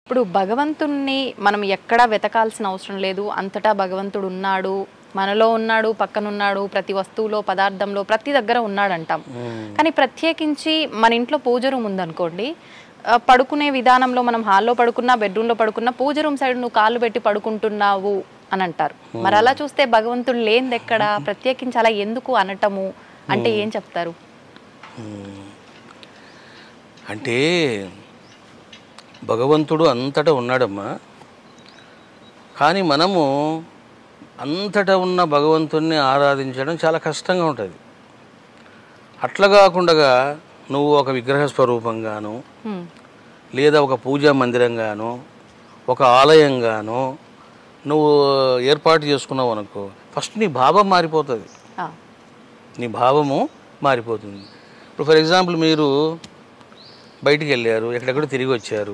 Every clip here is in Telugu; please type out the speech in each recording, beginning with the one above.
ఇప్పుడు భగవంతుణ్ణి మనం ఎక్కడా వెతకాల్సిన అవసరం లేదు. అంతటా భగవంతుడు ఉన్నాడు, మనలో ఉన్నాడు, పక్కనున్నాడు, ప్రతి వస్తువులో, పదార్థంలో, ప్రతి దగ్గర ఉన్నాడంటాం. కానీ ప్రత్యేకించి మన ఇంట్లో పూజ రూమ్ ఉందనుకోండి, పడుకునే విధానంలో మనం హాల్లో పడుకున్నా, బెడ్రూమ్లో పడుకున్నా, పూజ రూమ్ సైడ్ నువ్వు కాళ్ళు పెట్టి పడుకుంటున్నావు అని అంటారు. మరి అలా చూస్తే భగవంతుడు లేనిది ఎక్కడ, ప్రత్యేకించి అలా ఎందుకు అనటము అంటే ఏం చెప్తారు? అంటే భగవంతుడు అంతటా ఉన్నాడమ్మా. కానీ మనము అంతటా ఉన్న భగవంతుణ్ణి ఆరాధించడం చాలా కష్టంగా ఉంటుంది. అట్లా కాకుండా నువ్వు ఒక విగ్రహ స్వరూపంగాను, లేదా ఒక పూజా మందిరంగాను, ఒక ఆలయంగాను నువ్వు ఏర్పాటు చేసుకున్నావు అనుకో, ఫస్ట్ నీ భావం మారిపోతుంది. నీ భావము మారిపోతుంది. ఇప్పుడు ఫర్ ఎగ్జాంపుల్ మీరు బయటికి వెళ్ళారు, ఎక్కడెక్కడో తిరిగి వచ్చారు,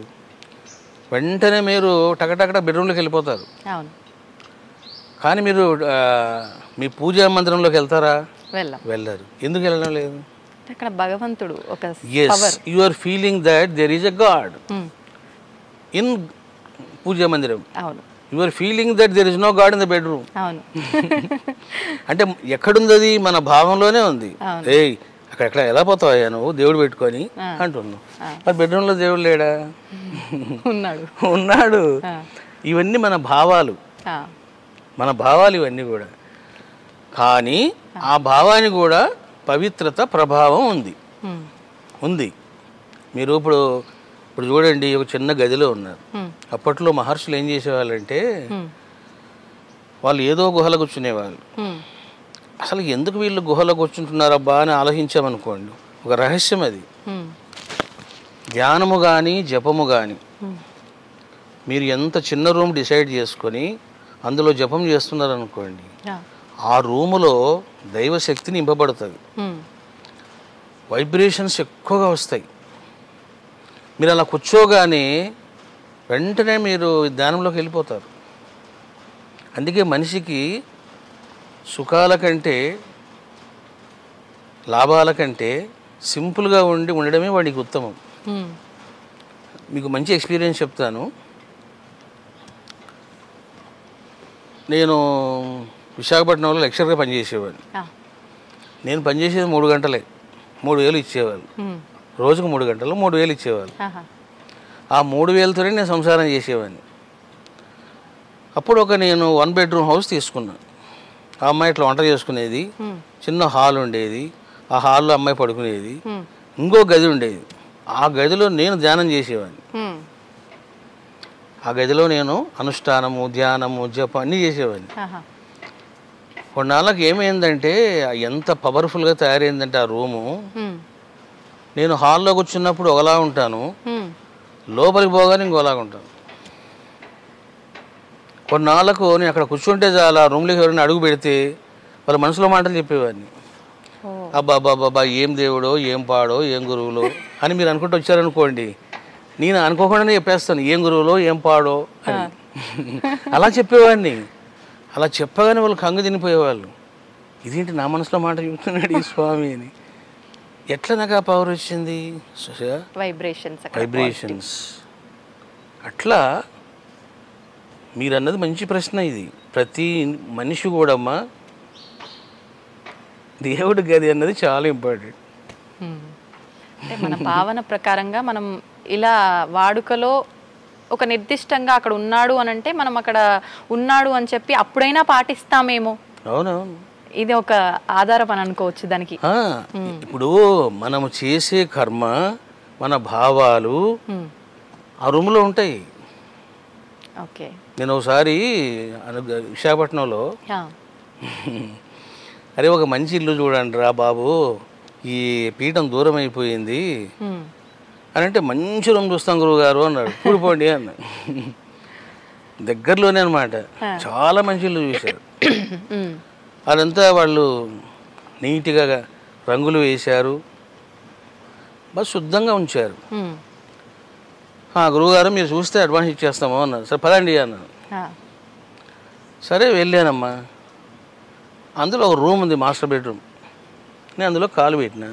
వెంటనే మీరు టకటకట బెడ్రూమ్లోకి వెళ్ళిపోతారు. కానీ మీరు మీ పూజా మందిరంలోకి వెళ్తారా? వెళ్ళరు. ఎందుకు వెళ్ళడం లేదు? అక్కడ భగవంతుడు ఒక yes, you are feeling that there is a God in పూజా మందిరం. You are feeling that there is no God in the bedroom. అంటే ఎక్కడుంది అది? మన భావంలోనే ఉంది. ఏయ్ అక్కడెక్కడ ఎలా పోతావయ్యా నువ్వు దేవుడు పెట్టుకొని అంటున్నావు. మరి బెడ్రూమ్లో దేవుడు లేడా? ఉన్నాడు. ఇవన్నీ మన భావాలు, మన భావాలు ఇవన్నీ కూడా. కానీ ఆ భావానికి కూడా పవిత్రత ప్రభావం ఉంది. మీరు ఇప్పుడు చూడండి, ఒక చిన్న గదిలో ఉన్నారు. అప్పట్లో మహర్షులు ఏం చేసేవాళ్ళంటే, వాళ్ళు ఏదో గుహలో కూర్చునేవాళ్ళు. అసలు ఎందుకు వీళ్ళు గుహలో కూర్చుంటున్నారబ్బా అని ఆలోచించామనుకోండి, ఒక రహస్యం అది. ధ్యానము కానీ జపము కానీ మీరు ఎంత చిన్న రూమ్ డిసైడ్ చేసుకొని అందులో జపం చేస్తున్నారనుకోండి, ఆ రూములో దైవశక్తి నింపబడుతుంది, వైబ్రేషన్స్ ఎక్కువగా వస్తాయి. మీరు అలా కూర్చోగానే వెంటనే మీరు ధ్యానంలోకి వెళ్ళిపోతారు. అందుకే మనిషికి సుఖాల కంటే, లాభాల కంటే సింపుల్గా ఉండడమే వాడికి ఉత్తమం. మీకు మంచి ఎక్స్పీరియన్స్ చెప్తాను. నేను విశాఖపట్నంలో లెక్చరర్గా పనిచేసేవాడిని. నేను పనిచేసేది 3 గంటలే, 3,000 ఇచ్చేవాళ్ళు. రోజుకు 3 గంటలు 3,000 ఇచ్చేవాళ్ళు. ఆ 3,000తోనే నేను సంసారం చేసేవాడిని. అప్పుడు నేను 1 బెడ్రూమ్ హౌస్ తీసుకున్నాను. ఆ అమ్మాయి ఇట్లా వంట చేసుకునేది, చిన్న హాల్ ఉండేది, ఆ హాల్లో అమ్మాయి పడుకునేది, ఇంకో గది ఉండేది. ఆ గదిలో నేను ధ్యానం చేసేవాడిని. ఆ గదిలో నేను అనుష్ఠానము, ధ్యానము, జపం అన్నీ చేసేవాడిని. కొన్నాళ్ళకి ఏమైందంటే, ఎంత పవర్ఫుల్గా తయారైందంటే ఆ రూము, నేను హాల్లో కూర్చున్నప్పుడు ఒకలా ఉంటాను, లోపలికి పోగానే ఇంకోలాగా ఉంటాను. కొన్నాళ్ళకు నేను అక్కడ కూర్చుంటే చాలా రూమ్లోకి ఎవరైనా అడుగు పెడితే వాళ్ళ మనసులో మాటలు చెప్పేవాడిని. అబ్బాబ్బాబ్బా ఏం దేవుడో, ఏం పాడో, ఏం గురువులో అని మీరు అనుకుంటూ వచ్చారనుకోండి, నేను అనుకోకుండానే చెప్పేస్తాను ఏం గురువులో, ఏం పాడో అని. అలా చెప్పేవాడిని. అలా చెప్పగానే వాళ్ళు కంగు తినిపోయేవాళ్ళు. ఇదేంటి నా మనసులో మాట చెప్తున్నాడు ఈ స్వామి అని. ఎట్లా నాకు ఆ పవర్ వచ్చింది? వైబ్రేషన్స్. అట్లా మీరు అన్నది మంచి ప్రశ్న. ఇది ప్రతి మనిషి కూడా అమ్మా, దేవుడి గది అన్నది చాలా ఇంపార్టెంట్. అంటే మన భావన ప్రకారంగా మనం ఇలా వాడుకలో ఒక నిర్దిష్టంగా అక్కడ ఉన్నాడు అని అంటే మనం అక్కడ ఉన్నాడు అని చెప్పి అప్పుడైనా పాటిస్తామేమో. అవునవును, ఇది ఒక ఆధారం అని అనుకోవచ్చు దానికి. ఇప్పుడు మనము చేసే కర్మ, మన భావాలు ఆ రూమ్లో ఉంటాయి. ఓకే. నేను ఒకసారి విశాఖపట్నంలో, అరే ఒక మంచి ఇల్లు చూడండి రా బాబు, ఈ పీఠం దూరం అయిపోయింది అని అంటే, మంచి రూమ్ చూస్తాం గురువు గారు అన్నాడు. కూడిపోండి అన్న. దగ్గరలోనే అనమాట. చాలా మంచి ఇల్లు చూశారు. అదంతా వాళ్ళు నీట్గా రంగులు వేశారు, బాగా శుద్ధంగా ఉంచారు. గురువుగారు మీరు చూస్తే అడ్వాన్స్ ఇచ్చేస్తాము అన్నారు. సరే పదండి అన్నాను. సరే వెళ్ళానమ్మా. అందులో ఒక రూమ్ ఉంది, మాస్టర్ బెడ్రూమ్. నేను అందులో కాలు పెట్టిన.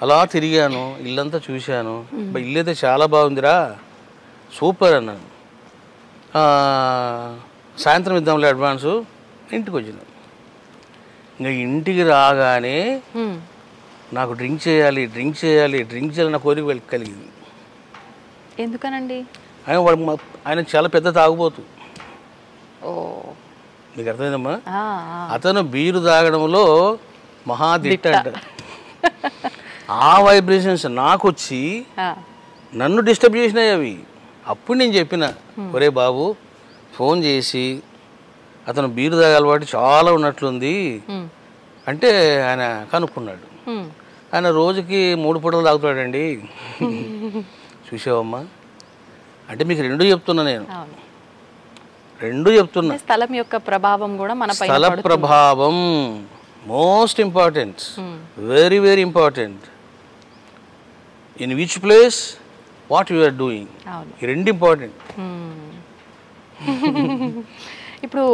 అలా తిరిగాను, ఇల్లంతా చూశాను. ఇల్లు అయితే చాలా బాగుందిరా, సూపర్ అన్నాను. సాయంత్రం ఇద్దాంలే అడ్వాన్సు, ఇంటికి వచ్చిన. ఇంకా ఇంటికి రాగానే నాకు డ్రింక్ చేయాలి నా కోరిక కలిగింది. ఎందుకనండి? ఆయన చాలా పెద్ద తాగుబోతు. మీకు అర్థమైందమ్మా? అతను బీరు తాగడంలో మహాదిట్ట అంట. ఆ వైబ్రేషన్స్ నాకు వచ్చి నన్ను డిస్టర్బ్ చేసినాయి అవి. అప్పుడు నేను చెప్పిన, ఒరే బాబు, ఫోన్ చేసి అతను బీరు తాగే అలవాటు చాలా ఉన్నట్లుంది అంటే ఆయన కనుక్కున్నాడు. ఆయన రోజుకి 3 పూటలు తాగుతాడండి. చూసావమ్మా, అంటే మీకు రెండు చెప్తున్నా నేను, రెండు చెప్తున్నా. స్థలం యొక్క ప్రభావం కూడా మన పైన స్థల ప్రభావం most important, very very important. In which place what you are doing, ఈ రెండు ఇంపార్టెంట్. ఇప్పుడు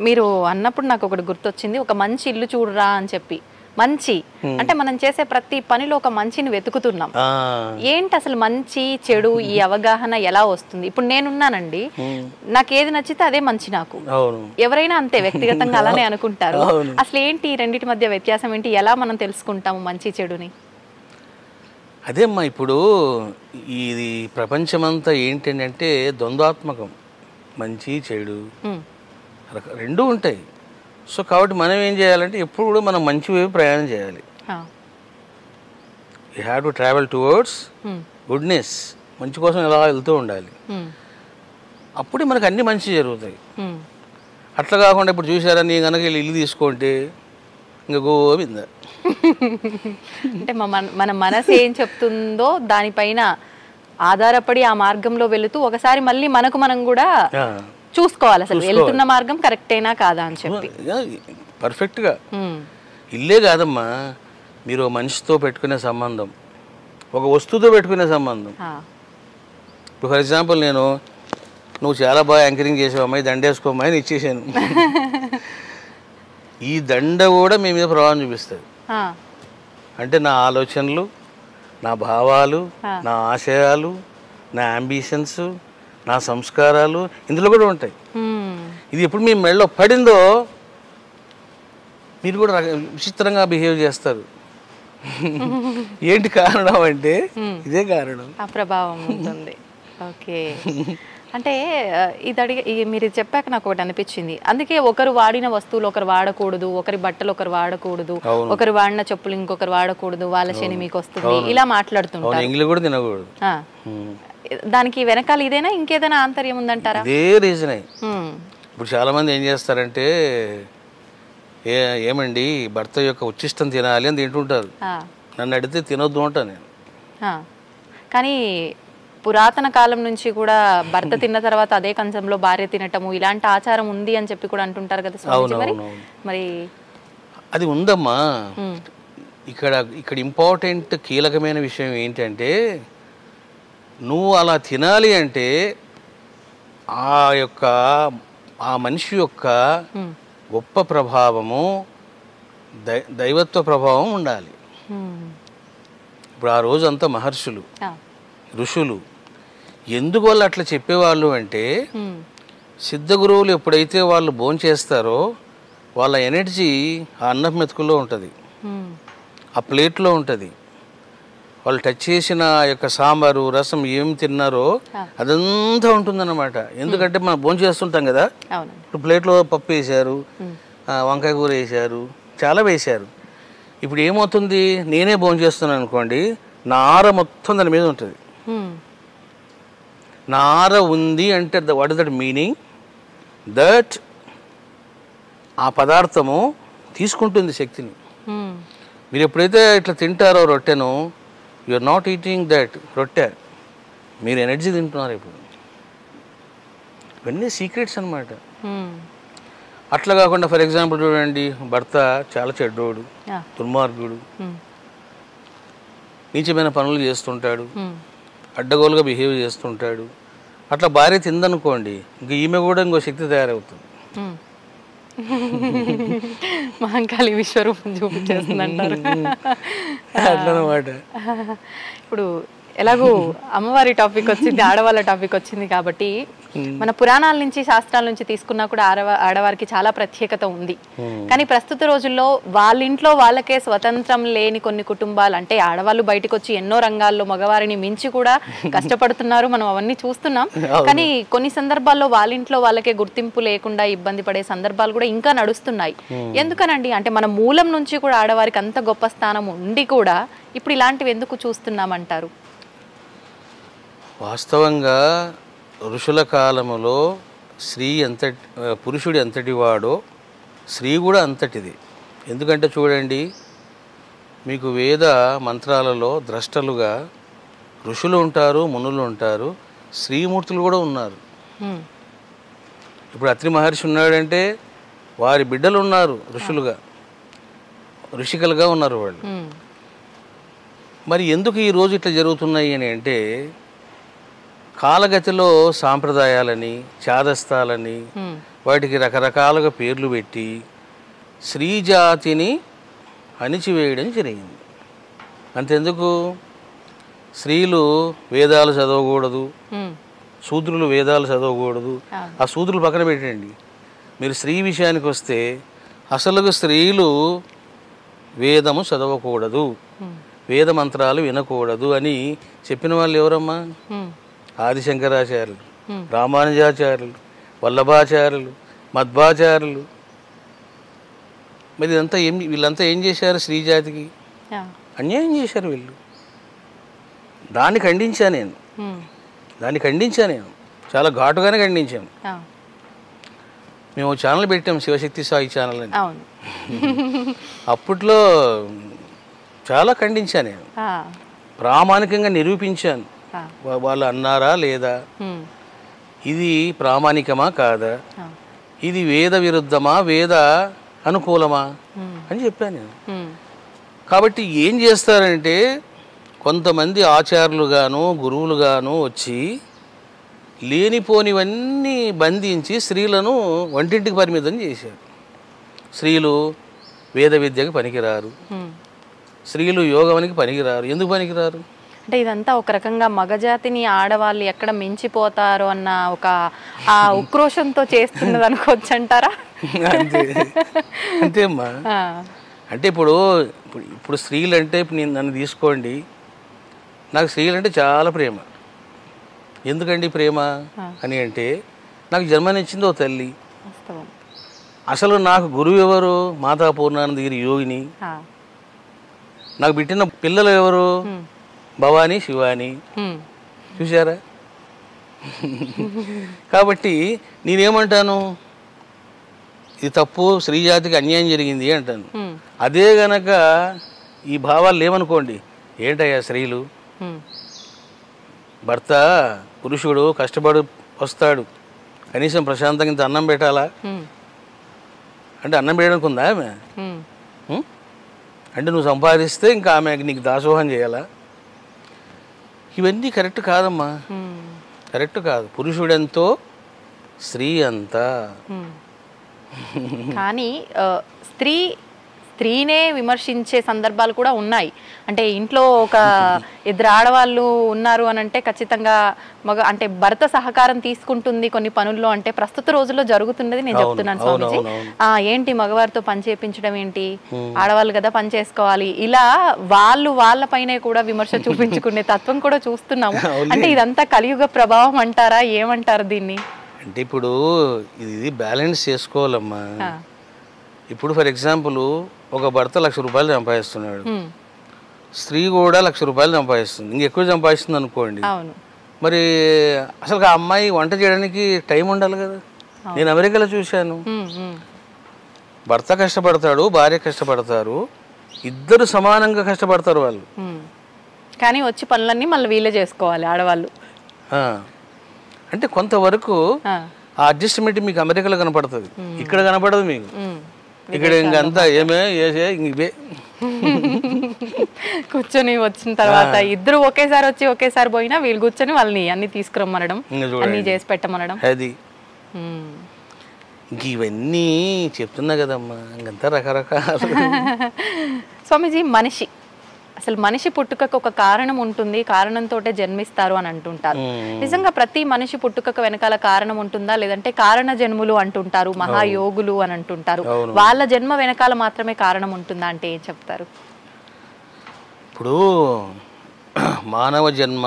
మీరు అన్నప్పుడు నాకు ఒకటి గుర్తొచ్చింది, ఒక మంచి ఇల్లు చూడరా అని చెప్పి. మంచి అంటే మనం చేసే ప్రతి పనిలో ఒక మంచిని వెతుకుతున్నాం. ఏంటి అసలు మంచి చెడు ఈ అవగాహన ఎలా వస్తుంది? ఇప్పుడు నేనున్నానండి, నాకు ఏది నచ్చితే అదే మంచి. నాకు ఎవరైనా అంతే, వ్యక్తిగతంగా అలానే అనుకుంటారు. అసలు ఏంటి రెండింటి మధ్య వ్యత్యాసం ఏంటి? ఎలా మనం తెలుసుకుంటాము మంచి చెడుని? అదేమ్మా, ఇప్పుడు ఇది ప్రపంచమంతా ఏంటంటే ద్వంద్వాత్మకం, మంచి చెడు రెండూ ఉంటాయి. సో కాబట్టి మనం ఏం చేయాలంటే ఎప్పుడు కూడా మనం మంచి వైపు ప్రయాణం చేయాలి. You have to travel towards goodness, మంచి కోసం ఎలా వెళ్తూ ఉండాలి. అప్పుడే మనకు అన్ని మంచి జరుగుతాయి. అట్లా కాకుండా ఇప్పుడు చూసారా, నీ కనుక ఇల్లు తీసుకుంటే ఇంకా గోవింద. అంటే మన మనసు ఏం చెప్తుందో దానిపైన ఆధారపడి ఆ మార్గంలో వెళుతూ ఒకసారి మళ్ళీ మనకు మనం కూడా చూసుకోవాలి, అసలు వెళ్తున్న మార్గం కరెక్టేనా కాదా అని చెప్పి. పర్ఫెక్ట్గా ఇల్లే కాదమ్మా, మీరు మనిషితో పెట్టుకునే సంబంధం, ఒక వస్తువుతో పెట్టుకునే సంబంధం. ఇప్పుడు ఫర్ ఎగ్జాంపుల్, నువ్వు చాలా బాగా యాంకరింగ్ చేసావు అమ్మాయి, దండేసుకోమ్మాయి అని ఇచ్చేసాను. ఈ దండ కూడా మీ మీద ప్రభావం చూపిస్తుంది. అంటే నా ఆలోచనలు, నా భావాలు, నా ఆశయాలు, నా అంబిషన్స్, నా సంస్కారాలు ఇందులో కూడా ఉంటాయి. ఇది ఎప్పుడు మీ మెడలో పడిందో మీరు కూడా విచిత్రంగా బిహేవ్ చేస్తారు. ఏంటి కారణం అంటే ఇదే కారణం, ఆ ప్రభావం ఉంటుంది. ఓకే, అంటే మీరు చెప్పాక నాకు ఒకటి అనిపించింది. అందుకే ఒకరు వాడిన వస్తువులు ఒకరు వాడకూడదు, ఒకరి బట్టలు ఒకరు వాడకూడదు, ఒకరు వాడిన చెప్పులు ఇంకొకరు వాడకూడదు, వాళ్ళ శని మీకు వస్తుంది, ఇలా మాట్లాడుతుంటారు. దానికి వెనకాల ఇదేనా ఇంకేదైనా ఆంతర్యం ఉందంటారా? ఇదే రీజనే. ఇప్పుడు చాలా మంది ఏం చేస్తారంటే, ఏమండి భర్త యొక్క ఉచ్చిష్టం తినాలి అని తింటుంటారు. నన్ను అడిగితే తినొద్దు అంటా నేను. కానీ పురాతన కాలం నుంచి కూడా భర్త తిన్న తర్వాత అదే కంచంలో భార్య తినటము ఇలాంటి ఆచారం ఉంది అని చెప్పి కూడా అంటుంటారు కదా స్వామీజీ. మరి అది ఉందమ్మా. ఇక్కడ ఇంపార్టెంట్ కీలకమైన విషయం ఏంటంటే, నువ్వు అలా తినాలి అంటే ఆ మనిషి యొక్క గొప్ప ప్రభావము, దైవత్వ ప్రభావం ఉండాలి. ఇప్పుడు ఆ రోజు అంతా మహర్షులు, ఋషులు ఎందుకు వాళ్ళు అట్లా చెప్పేవాళ్ళు అంటే, సిద్ధ గురువులు ఎప్పుడైతే వాళ్ళు భోంచేస్తారో వాళ్ళ ఎనర్జీ ఆ అన్నం మెతుకుల్లో ఉంటుంది, ఆ ప్లేట్లో ఉంటుంది. వాళ్ళు టచ్ చేసిన యొక్క సాంబారు, రసం ఏం తిన్నారో అదంతా ఉంటుందన్నమాట. ఎందుకంటే మనం భోజనం చేస్తుంటాం కదా, ఇప్పుడు ప్లేట్లో పప్పు వేశారు, వంకాయ కూర వేశారు, చాలా వేశారు. ఇప్పుడు ఏమవుతుంది, నేనే భోజనం చేస్తున్నాను అనుకోండి, నా ఆర మొత్తం దాని మీద ఉంటుంది. నా ఆర ఉంది అంటే what is that meaning? That ఆ పదార్థము తీసుకుంటుంది శక్తిని. మీరు ఎప్పుడైతే ఇట్లా తింటారో రొట్టెను, you are not eating that రొట్టె, మీరు ఎనర్జీ తింటున్నారు. ఇప్పుడు ఇవన్నీ సీక్రెట్స్ అనమాట. అట్లా కాకుండా ఫర్ ఎగ్జాంపుల్ చూడండి, భర్త చాలా చెడ్డోడు, దుర్మార్గుడు, నీచమైన పనులు చేస్తుంటాడు, అడ్డగోలుగా బిహేవ్ చేస్తుంటాడు. అట్లా భార్య తిందనుకోండి, ఇంక ఈమె కూడా ఇంకో శక్తి తయారవుతుంది. మహంకాళి విశ్వరూపం చూపించేస్తుంది అంటారు. అట్లనమాట. ఇప్పుడు ఎలాగూ అమ్మవారి టాపిక్ వచ్చింది, ఆడవాళ్ళ టాపిక్ వచ్చింది కాబట్టి మన పురాణాల నుంచి శాస్త్రాల నుంచి తీసుకున్నా కూడా ఆడవారికి చాలా ప్రత్యేకత ఉంది. కానీ ప్రస్తుత రోజుల్లో వాళ్ళ ఇంట్లో వాళ్ళకే స్వతంత్రం లేని కొన్ని కుటుంబాలు, అంటే ఆడవాళ్ళు బయటకు వచ్చి ఎన్నో రంగాల్లో మగవారిని మించి కూడా కష్టపడుతున్నారు, మనం అవన్నీ చూస్తున్నాం. కానీ కొన్ని సందర్భాల్లో వాళ్ళ ఇంట్లో వాళ్ళకే గుర్తింపు లేకుండా ఇబ్బంది పడే సందర్భాలు కూడా ఇంకా నడుస్తున్నాయి. ఎందుకనండి? అంటే మన మూలం నుంచి కూడా ఆడవారికి అంత గొప్ప స్థానం ఉండి కూడా ఇప్పుడు ఇలాంటివి ఎందుకు చూస్తున్నామంటారు? వాస్తవంగా ఋషుల కాలములో పురుషుడు ఎంతటి వాడో స్త్రీ కూడా అంతటిది. ఎందుకంటే చూడండి, మీకు వేద మంత్రాలలో ద్రష్టలుగా ఋషులు ఉంటారు, మునులు ఉంటారు, శ్రీమూర్తులు కూడా ఉన్నారు. ఇప్పుడు అత్రి మహర్షి ఉన్నాడంటే వారి బిడ్డలు ఉన్నారు ఋషులుగా, ఋషికలుగా ఉన్నారు వాళ్ళు. మరి ఎందుకు ఈరోజు ఇట్లా జరుగుతున్నాయి అని అంటే, కాలగతిలో సాంప్రదాయాలని, చాదస్తాలని వాటికి రకరకాలుగా పేర్లు పెట్టి స్త్రీ జాతిని అణిచివేయడం జరిగింది. అంతెందుకు, స్త్రీలు వేదాలు చదవకూడదు, శూద్రులు వేదాలు చదవకూడదు. ఆ శూద్రులు పక్కన పెట్టండి, మీరు స్త్రీ విషయానికి వస్తే అసలు స్త్రీలు వేదము చదవకూడదు, వేద మంత్రాలు వినకూడదు అని చెప్పిన వాళ్ళు ఎవరమ్మా? ఆదిశంకరాచార్యులు, రామానుజాచార్యులు, వల్లభాచార్యులు, మధ్వాచార్యులు. మరి ఇదంతా వీళ్ళంతా ఏం చేశారు? స్త్రీ జాతికి అన్యాయం చేశారు వీళ్ళు. దాన్ని ఖండించా నేను, చాలా ఘాటుగానే ఖండించాను. మేము ఛానల్ పెట్టాం, శివశక్తి సాయి ఛానల్ అని. అప్పట్లో చాలా ఖండించా నేను, ప్రామాణికంగా నిరూపించాను. వాళ్ళు అన్నారా లేదా, ఇది ప్రామాణికమా కాదా, ఇది వేద విరుద్ధమా వేద అనుకూలమా అని చెప్పాను నేను. కాబట్టి ఏం చేస్తారంటే, కొంతమంది ఆచార్యులుగాను గురువులుగాను వచ్చి లేనిపోనివన్నీ బంధించి స్త్రీలను వంటింటికి పరిమితం చేశారు. స్త్రీలు వేద విద్యకు పనికిరారు, స్త్రీలు యోగానికి పనికిరారు. ఎందుకు పనికిరారు అంటే ఇదంతా ఒక రకంగా మగజాతిని ఆడవాళ్ళు ఎక్కడ మించిపోతారో అన్న ఒక ఆ ఉక్రోషంతో చేస్తున్నది అనుకోవచ్చు అంటారా? అంతేమ్మా. అంటే ఇప్పుడు స్త్రీలు అంటే, ఇప్పుడు నన్ను తీసుకోండి, నాకు స్త్రీలు అంటే చాలా ప్రేమ. ఎందుకండి ప్రేమ అని అంటే, నాకు జన్మనిచ్చింది ఓ తల్లి. అసలు నాకు గురువు ఎవరు? మాతా పూర్ణానందగిరి యోగిని. నాకు పెట్టిన పిల్లలు ఎవరు? భవానీ, శివాని. చూసారా? కాబట్టి నేనేమంటాను, ఇది తప్పు, స్త్రీ జాతికి అన్యాయం జరిగింది అంటాను. అదే గనక ఈ భావాలు లేవనుకోండి, ఏంటయ్యా స్త్రీలు, భర్త పురుషుడు కష్టపడి వస్తాడు, కనీసం ప్రశాంతంగా ఇంత అన్నం పెట్టాలా అంటే అన్నం పెట్టడానికి ఉందా ఆమె? అంటే నువ్వు సంపాదిస్తే ఇంకా ఆమె నీకు దాసోహం చేయాలా? ఇవన్నీ కరెక్ట్ కాదమ్మా, కరెక్ట్ కాదు. పురుషుడెంతో స్త్రీ అంతా. కానీ స్త్రీనే విమర్శించే సందర్భాలు కూడా ఉన్నాయి. అంటే ఇంట్లో ఒక ఇద్దరు ఆడవాళ్ళు ఉన్నారు అని అంటే ఖచ్చితంగా అంటే భర్త సహకారం తీసుకుంటుంది కొన్ని పనుల్లో, అంటే ప్రస్తుత రోజుల్లో జరుగుతున్నది నేను చెప్తున్నాను స్వామిజీ. ఏంటి మగవారితో పని చేయించడం ఏంటి, ఆడవాళ్ళు కదా పని చేసుకోవాలి, ఇలా వాళ్ళ పైనే కూడా విమర్శ చూపించుకునే తత్వం కూడా చూస్తున్నాము. అంటే ఇదంతా కలియుగ ప్రభావం అంటారా, ఏమంటారు దీన్ని? అంటే ఇప్పుడు ఇది బ్యాలెన్స్ చేసుకోవాలమ్మా. ఇప్పుడు ఫర్ ఎగ్జాంపుల్ ఒక భర్త ₹1,00,000 సంపాదిస్తున్నాడు, స్త్రీ కూడా ₹1,00,000 సంపాదిస్తుంది, ఇంకెక్కువ సంపాదిస్తుంది అనుకోండి. మరి అసలు ఆ అమ్మాయి వంట చేయడానికి టైం ఉండాలి కదా. నేను అమెరికాలో చూశాను, భర్త కష్టపడతాడు, భార్య కష్టపడతారు, ఇద్దరు సమానంగా కష్టపడతారు వాళ్ళు. కానీ వచ్చి పనులన్నీ మళ్ళీ వీళ్ళే చేసుకోవాలి ఆడవాళ్ళు. అంటే కొంతవరకు ఆ అడ్జస్ట్మెంట్ మీకు అమెరికాలో కనపడుతుంది, ఇక్కడ కనపడదు మీకు. ఇక్కడ ఇంకంతా ఏమే ఇవే కూర్చొని వచ్చిన తర్వాత ఇద్దరు ఒకేసారి పోయినా వీళ్ళు కూర్చొని వాళ్ళని అన్ని తీసుకురమ్మనడం, అన్ని చేసి పెట్టమనడం. అది ఇవన్నీ చెప్తున్నా కదమ్మా, ఇంకంతా రకరకాల. స్వామీజీ, మనిషి అసలు మనిషి పుట్టుకకు ఒక కారణం ఉంటుంది, కారణంతోటే జన్మిస్తారు అని అంటుంటారు. నిజంగా ప్రతి మనిషి పుట్టుకకు వెనకాల కారణం ఉంటుందా, లేదంటే కారణ జన్ములు అంటుంటారు, మహాయోగులు అని అంటుంటారు, వాళ్ళ జన్మ వెనకాల మాత్రమే కారణం ఉంటుందా అంటే ఏం చెప్తారు? ఇప్పుడు మానవ జన్మ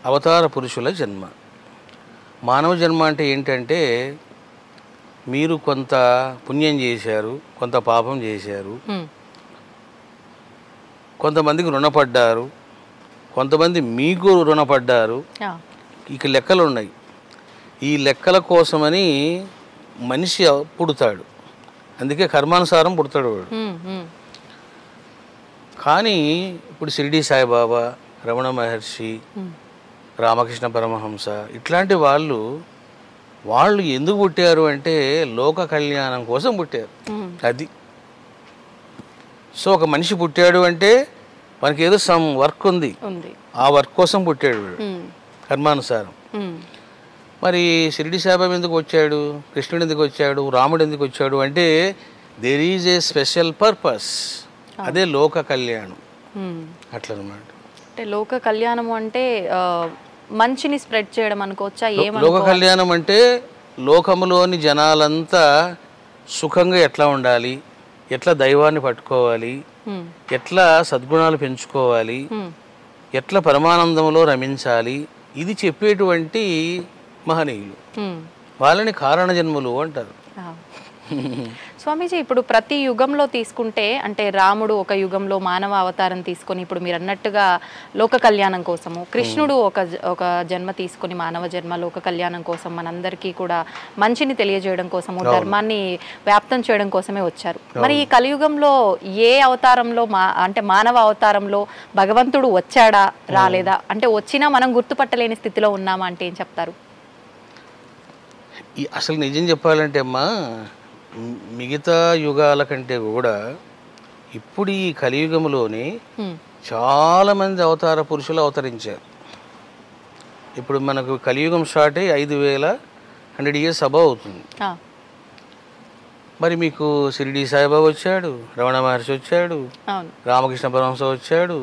అవతార పురుషుల జన్మ. మానవ జన్మ అంటే ఏంటంటే మీరు కొంత పుణ్యం చేశారు, కొంత పాపం చేశారు, కొంతమందికి రుణపడ్డారు, కొంతమంది మీకు రుణపడ్డారు. ఇక లెక్కలు ఉన్నాయి. ఈ లెక్కల కోసమని మనిషి పుడతాడు. అందుకే కర్మానుసారం పుడతాడు వాడు. కానీ ఇప్పుడు షిరిడి సాయిబాబా, రమణ మహర్షి, రామకృష్ణ పరమహంస ఇట్లాంటి వాళ్ళు ఎందుకు పుట్టారు అంటే లోక కళ్యాణం కోసం పుట్టారు. అది సో ఒక మనిషి పుట్టాడు అంటే మనకి ఏదో సమ్ వర్క్ ఉంది, ఆ వర్క్ కోసం పుట్టాడు వీడు కర్మానుసారం. మరి షిరిడి సాయిబాబా ఎందుకు వచ్చాడు, కృష్ణుడు ఎందుకు వచ్చాడు, రాముడు ఎందుకు వచ్చాడు అంటే there is a special purpose. అదే లోక కళ్యాణం. అట్లనమాట. అంటే లోక కళ్యాణం అంటే మంచిని స్ప్రెడ్ చేయడం అనుకోవచ్చా? లోక కళ్యాణం అంటే లోకములోని జనాలంతా సుఖంగా ఎట్లా ఉండాలి, ఎట్లా దైవాన్ని పట్టుకోవాలి, ఎట్లా సద్గుణాలు పెంచుకోవాలి, ఎట్లా పరమానందంలో రమించాలి, ఇది చెప్పేటువంటి మహనీయులు. వాళ్ళని కారణ జన్ములు అంటారు. స్వామీజీ, ఇప్పుడు ప్రతి యుగంలో తీసుకుంటే అంటే రాముడు ఒక యుగంలో మానవ అవతారం తీసుకొని ఇప్పుడు మీరు అన్నట్టుగా లోక కళ్యాణం కోసము, కృష్ణుడు ఒక జన్మ తీసుకొని మానవ జన్మ లోక కళ్యాణం కోసం, మనందరికీ కూడా మంచిని తెలియజేయడం కోసము, ధర్మాన్ని వ్యాప్తం చేయడం కోసమే వచ్చారు. మరి ఈ కలియుగంలో ఏ అవతారంలో అంటే మానవ అవతారంలో భగవంతుడు వచ్చాడా రాలేదా, అంటే వచ్చినా మనం గుర్తుపట్టలేని స్థితిలో ఉన్నామా అంటే ఏం చెప్తారు? అసలు నిజం చెప్పాలంటే అమ్మా, మిగతా యుగాల కంటే కూడా ఇప్పుడు ఈ కలియుగంలోనే చాలామంది అవతార పురుషులు అవతరించారు. ఇప్పుడు మనకు కలియుగం స్టార్ట్ అయ్యి 5100 years అబవ్ అవుతుంది. మరి మీకు షిరిడి సాయిబాబా వచ్చాడు, రమణ మహర్షి వచ్చాడు, రామకృష్ణ పరమహంస వచ్చాడు,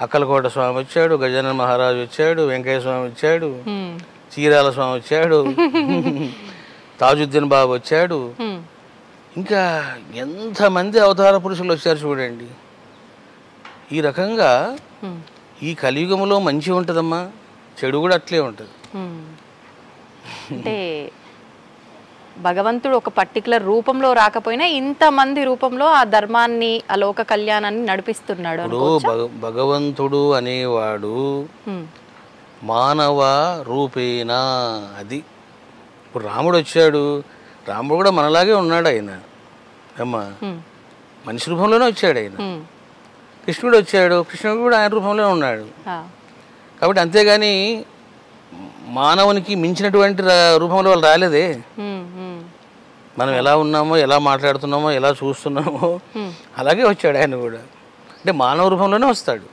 అక్కలకోట స్వామి వచ్చాడు, గజానన మహారాజు వచ్చాడు, వెంకయ్య స్వామి వచ్చాడు, చీరాల స్వామి వచ్చాడు, తాజుద్దీన్ బాబు వచ్చాడు, ఇంకా ఎంతమంది అవతార పురుషులు వచ్చారు చూడండి. ఈ రకంగా ఈ కలియుగంలో మంచి ఉంటుందమ్మా, చెడు కూడా అట్లే ఉంటుంది. అంటే భగవంతుడు ఒక పర్టికులర్ రూపంలో రాకపోయినా ఇంతమంది రూపంలో ఆ ధర్మాన్ని, ఆ లోక కళ్యాణాన్ని నడిపిస్తున్నాడు. భగవంతుడు అనేవాడు మానవ రూపేనా. అది ఇప్పుడు రాముడు వచ్చాడు, రాముడు కూడా మనలాగే ఉన్నాడు. ఆయన అమ్మా మనిషి రూపంలోనే వచ్చాడు. ఆయన కృష్ణుడు వచ్చాడు, కృష్ణుడు కూడా ఆయన రూపంలో ఉన్నాడు. కాబట్టి అంతేగాని మానవునికి మించినటువంటి రూపంలో వాళ్ళు రాలేదే. మనం ఎలా ఉన్నామో, ఎలా మాట్లాడుతున్నామో, ఎలా చూస్తున్నామో అలాగే వచ్చాడు ఆయన కూడా. అంటే మానవ రూపంలోనే వస్తాడు.